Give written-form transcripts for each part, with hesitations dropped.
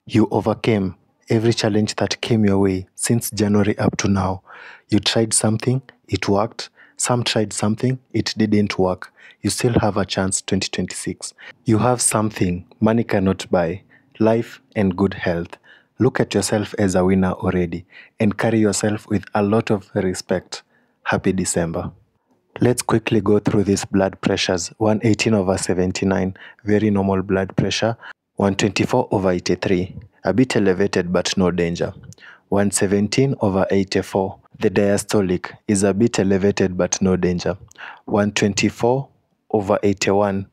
You overcame every challenge that came your way since January up to now. You tried something, it worked. Some tried something, it didn't work. You still have a chance 2026. You have something money cannot buy, life and good health. Look at yourself as a winner already and carry yourself with a lot of respect. Happy December. Let's quickly go through these blood pressures. 118/79, very normal blood pressure. 124/83, a bit elevated but no danger. 117/84, the diastolic is a bit elevated but no danger. 124/81,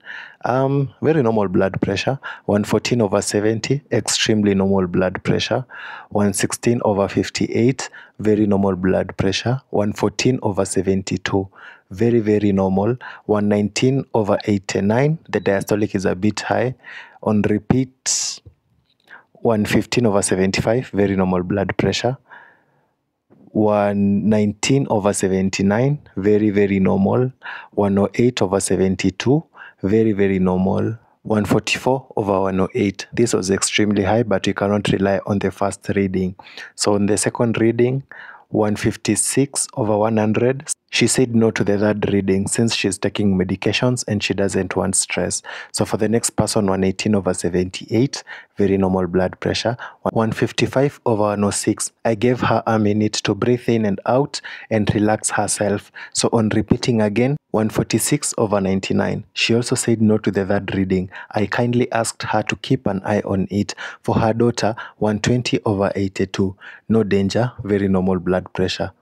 very normal blood pressure. 114/70, extremely normal blood pressure. 116/58, very normal blood pressure. 114/72, very normal. 119/89, the diastolic is a bit high. On repeat, 115/75, very normal blood pressure. 119/79, very normal. 108/72, very normal. 144/108, this was extremely high, but you cannot rely on the first reading. So on the second reading, 156/100, she said no to the third reading since she's taking medications and she doesn't want stress. So for the next person, 118/78, very normal blood pressure. 155/106, I gave her a minute to breathe in and out and relax herself. So on repeating again, 146/99, she also said no to the third reading. I kindly asked her to keep an eye on it. For her daughter, 120/82, no danger, very normal blood pressure.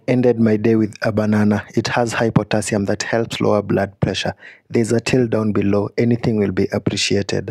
Ended my day with a banana. It has high potassium that helps lower blood pressure. There's a till down below. Anything will be appreciated.